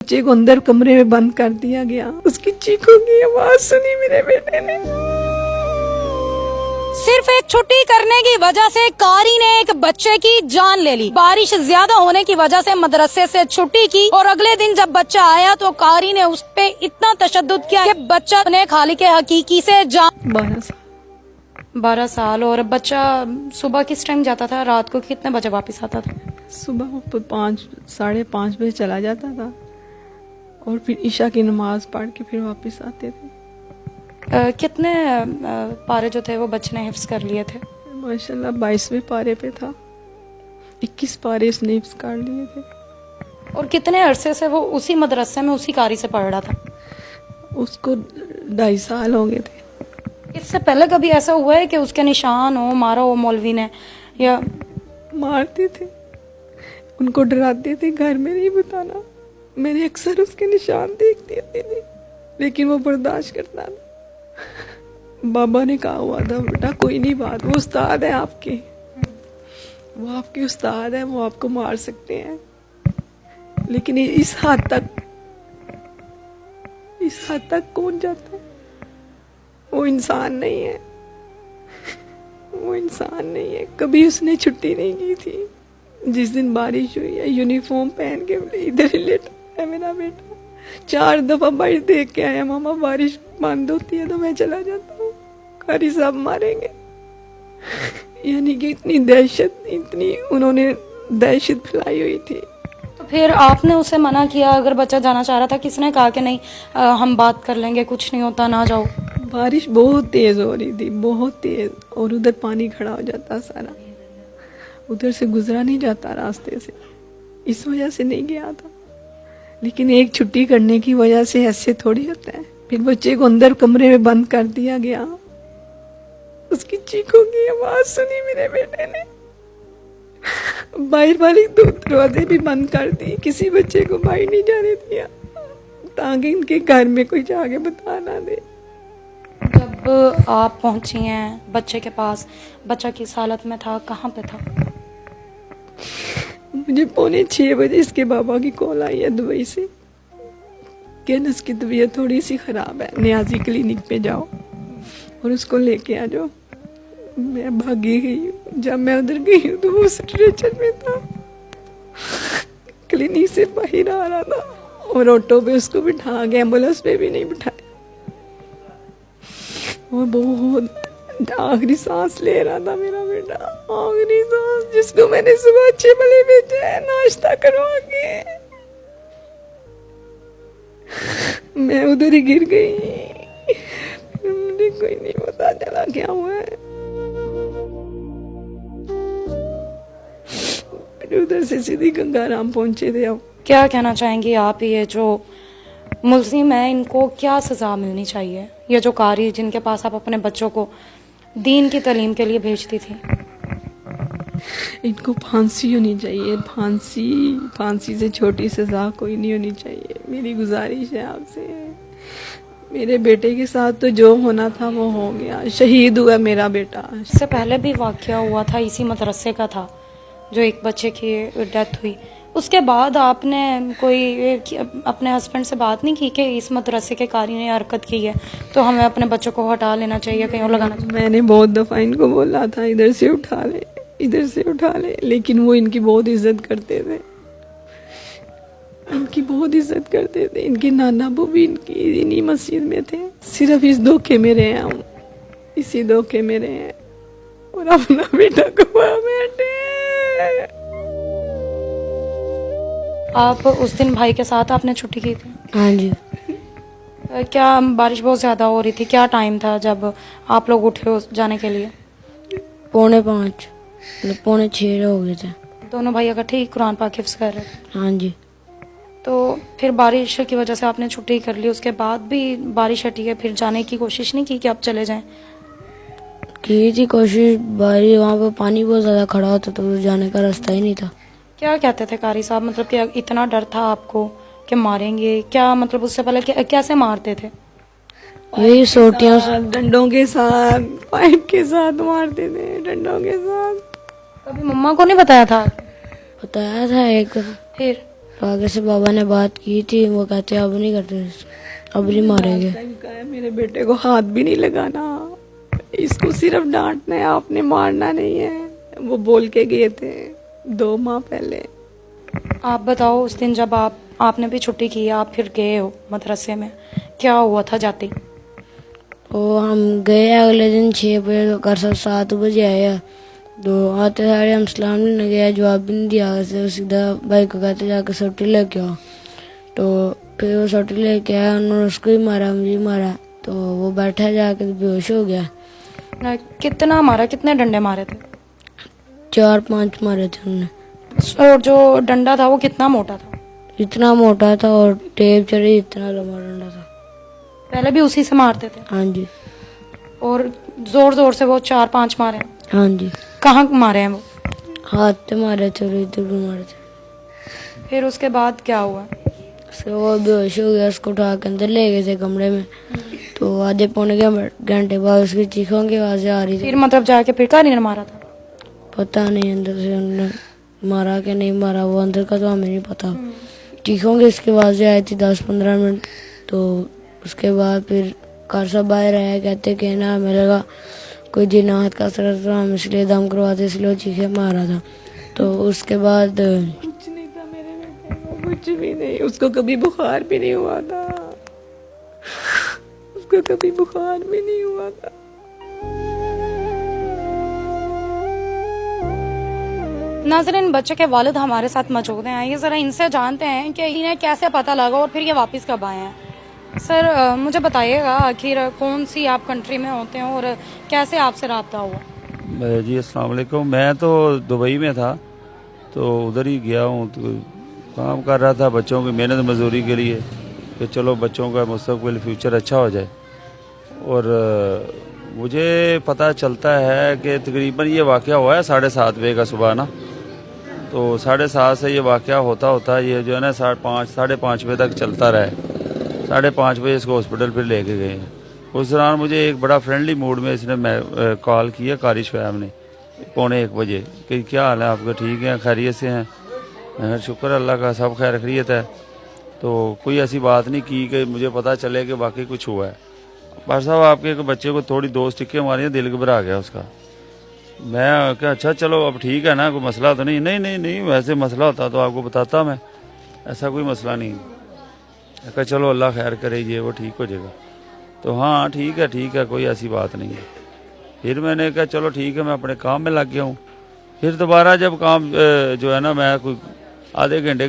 बच्चे को अंदर कमरे में बंद कर दिया गया। उसकी चीखों की आवाज सुनी मेरे बेटे ने। सिर्फ एक छुट्टी करने की वजह से कारी ने एक बच्चे की जान ले ली। बारिश ज्यादा होने की वजह से मदरसे से छुट्टी की और अगले दिन जब बच्चा आया तो कारी ने उस पे इतना तशद्दुद किया कि बच्चा ने खालिक हकीकी से जान। 12 साल। और बच्चा सुबह किस टाइम जाता था, रात को कितने बजे वापस आता था? सुबह 5 साढ़े 5 बजे चला जाता था और फिर ईशा की नमाज पढ़ के फिर वापस आते थे। कितने पारे जो थे वो बच्चे ने हिफ्स कर लिए थे? माशाल्लाह 22वें पारे पे था। 21 पारे इसने हिफ्स कर लिए थे। और कितने अरसे से वो उसी मदरसे में उसी कारी से पढ़ रहा था? उसको 2.5 साल हो गए थे। इससे पहले कभी ऐसा हुआ है कि उसके निशान हो, मारा हो मौलवी ने? या मारते थे, उनको डराते थे, घर में नहीं बताना। मैंने अक्सर उसके निशान देख देते थे लेकिन वो बर्दाश्त करता था। बाबा ने कहा हुआ था बेटा कोई नहीं बात, वो उस्ताद है आपके, वो आपके उस्ताद है, वो आपको मार सकते हैं लेकिन इस हद तक कौन जाता है? वो इंसान नहीं है, वो इंसान नहीं है। कभी उसने छुट्टी नहीं की थी। जिस दिन बारिश हुई है यूनिफॉर्म पहन के इधर ही लेटा है मेरा बेटा। 4 दफा बारिश देख के आया, मामा बारिश बंद होती है तो मैं चला जाता हूँ, कारी साहब मारेंगे। यानी कि इतनी दहशत, इतनी उन्होंने दहशत फैलाई हुई थी। तो फिर आपने उसे मना किया? अगर बच्चा जाना चाह रहा था, किसने कहा कि नहीं हम बात कर लेंगे, कुछ नहीं होता, ना जाओ? बारिश बहुत तेज हो रही थी, बहुत तेज, और उधर पानी खड़ा हो जाता सारा, उधर से गुजरा नहीं जाता रास्ते से, इस वजह से नहीं गया था। लेकिन एक छुट्टी करने की वजह से ऐसे थोड़ी होता है। फिर बच्चे को अंदर कमरे में बंद कर दिया गया। उसकी चीखों की आवाज सुनी मेरे बेटे ने। बाहर वाली 2 दरवाजे भी बंद कर दी, किसी बच्चे को बाहर नहीं जाने दिया ताकि इनके घर में कोई जाके बता ना दे। जब आप पहुंची हैं बच्चे के पास, बच्चा किस हालत में था, कहाँ पे था? मुझे 5:45 बजे इसके बाबा की कॉल आई है दुबई से कि अनस की तबीयत थोड़ी सी खराब है, नियाजी क्लिनिक पे जाओ और उसको लेके आ जाओ। मैं भागी गई। जब मैं उधर गई तो वो स्ट्रेचर में था, क्लिनिक से बाहर आ रहा था और ऑटो पे उसको बिठा के एम्बुलेंस पे भी नहीं बिठाया और बहुत आखिरी सांस ले रहा था मेरा बेटा, आखिरी सांस, जिसको मैंने सुबह 6 बजे भेजा नाश्ता करवा के। मैं उधर ही गिर गई, मुझे कोई नहीं पता चला क्या हुआ है। फिर उधर से सीधी गंगाराम पहुंचे थे। अब क्या कहना चाहेंगी आप, ये जो मुल्जिम है इनको क्या सजा मिलनी चाहिए? ये जो कारी जिनके पास आप अपने बच्चों को दीन की तालीम के लिए भेजती थी, इनको फांसी होनी चाहिए। फांसी से छोटी सजा कोई नहीं होनी चाहिए। मेरी गुजारिश है आपसे। मेरे बेटे के साथ तो जो होना था वो हो गया, शहीद हुआ मेरा बेटा। इससे पहले भी वाकया हुआ था, इसी मदरसे का था, जो एक बच्चे की डेथ हुई। उसके बाद आपने कोई अपने हस्बैंड से बात नहीं की कि इस मदरसे के कारी ने हरकत की है तो हमें अपने बच्चों को हटा लेना चाहिए, कहीं और लगाना चाहिए? मैंने बहुत दफ़ा इनको बोला था इधर से उठा ले, इधर से उठा ले, लेकिन वो इनकी बहुत इज्जत करते थे, इनकी बहुत इज्जत करते थे। इनके नाना अबू भी इन्हीं मस्जिद में थे। सिर्फ इस धोखे में रहे हम, इसी धोखे में रहे हैं और अपना बेटा को बैठे। आप उस दिन भाई के साथ आपने छुट्टी की थी? हाँ जी। क्या बारिश बहुत ज़्यादा हो रही थी? क्या टाइम था जब आप लोग उठे हो जाने के लिए? 4:45 मतलब 5:45 हो गए थे। दोनों भाई इकट्ठे ही कुरान पाक हिफ्ज़ कर रहे थे? हाँ जी। तो फिर बारिश की वजह से आपने छुट्टी कर ली, उसके बाद भी बारिश हटी है, फिर जाने की कोशिश नहीं की कि आप चले जाएं? की थी कोशिश, बारिश वहाँ पर पानी बहुत ज़्यादा खड़ा होता तो जाने का रास्ता ही नहीं था। क्या कहते थे कारी साहब, मतलब कि इतना डर था आपको कि मारेंगे? क्या मतलब उससे पहले कैसे मारते थे? यही सोटियों से, डंडों के साथ, पाइप के साथ मारते थे, डंडों के साथ। कभी मम्मा को नहीं बताया था? बताया था एक, फिर तो आगे से बाबा ने बात की थी, वो कहते अब नहीं करते, अब नहीं मारेंगे। टाइम का है, मेरे बेटे को हाथ भी नहीं लगाना, इसको सिर्फ डांटना है, आपने मारना नहीं है। वो बोल के गए थे 2 माह पहले। आप बताओ, उस दिन जब आपने भी छुट्टी की, आप फिर गए हो मदरसे में, क्या हुआ था जाते ही? तो हम गए अगले दिन 6 बजे, तो घर सब 7 बजे आया। तो आते सारे हम सलाम लेने गया, जवाब भी नहीं दिया। तो सीधा भाई को कहते जाके सोटी लेके आओ। तो फिर वो सोटी लेके आया, उन्होंने उसको ही मारा, मुझे मारा। तो वो बैठा जाके बेहोश हो गया। कितना मारा, कितने डंडे मारे थे? 4-5 मारे थे उन्होंने। और जो डंडा था वो कितना मोटा था? इतना मोटा था और टेप चढ़ी, इतना लंबा डंडा था। पहले भी उसी से मारते थे? हाँ जी। और जोर जोर से वो 4-5 मारे? हाँ जी। कहाँ मारे हैं वो? हाथ पे मारे थे और इधर भी मारे थे। फिर उसके बाद क्या हुआ? उसके वो बेहोश हो गया, उसको उठा के अंदर ले गए थे कमरे में। तो आधे पौने घंटे बाद उसकी चीखों की आवाजें आ रही थी। फिर मतलब जाके फिर कारी ने मारा था? पता नहीं अंदर से उन्होंने मारा कि नहीं मारा, वो अंदर का तो हमें नहीं पता। चीखों की इसकी आवाजें आई थी 10-15 मिनट। तो उसके बाद फिर कार सब बाहर आया, कहते कि ना हमें लगा कोई जिन्नात का असर, तो हम इसलिए दम करवाते, इसलिए चीखे मारा था। तो उसके बाद कुछ नहीं था मेरे बेटे को, कुछ भी नहीं। उसको कभी बुखार भी नहीं हुआ था, उसको कभी बुखार भी नहीं हुआ था। नाज़रीन, बच्चे के वालिद हमारे साथ मौजूद हैं। आइए जरा इनसे जानते हैं कि इन्हें कैसे पता लगा और फिर ये वापस कब आए हैं। सर, मुझे बताइएगा, आखिर कौन सी आप कंट्री में होते हैं और कैसे आपसे रब्ता हुआ? जी अस्सलाम वालेकुम। मैं तो दुबई में था, तो उधर ही गया हूँ। तो काम कर रहा था बच्चों की मेहनत मजदूरी के लिए कि चलो बच्चों का मुस्तकबिल फ्यूचर अच्छा हो जाए। और मुझे पता चलता है कि तकरीबन ये वाक़या हुआ है 7:30 बजे का सुबह ना। तो 7:30 से ये वाक़या होता ये जो है ना 5:30 बजे तक चलता रहा है। 5:30 बजे इसको हॉस्पिटल फिर लेके गए। उस दौरान मुझे एक बड़ा फ्रेंडली मूड में इसने कॉल किया, कारी शोएब ने, 1:45 बजे, कि क्या हाल है आपका, ठीक है, खैरियत से हैं? मैं शुक्र अल्लाह का, सब खैर खैरियत है। तो कोई ऐसी बात नहीं की कि मुझे पता चले कि वाकई कुछ हुआ है। भाई साहब, आपके बच्चे को थोड़ी 2 स्टिकें मारी, दिल घबरा गया उसका। मैं क्या, अच्छा चलो अब ठीक है ना, कोई मसला तो नहीं? नहीं, वैसे मसला होता तो आपको बताता मैं, ऐसा कोई मसला नहीं। कहा चलो अल्लाह खैर करे, ये वो ठीक हो जाएगा। तो हाँ ठीक है, कोई ऐसी बात नहीं है। फिर मैंने कहा चलो ठीक है, मैं अपने काम में लग गया हूँ। फिर दोबारा जब काम जो है ना, मैं कोई आधे घंटे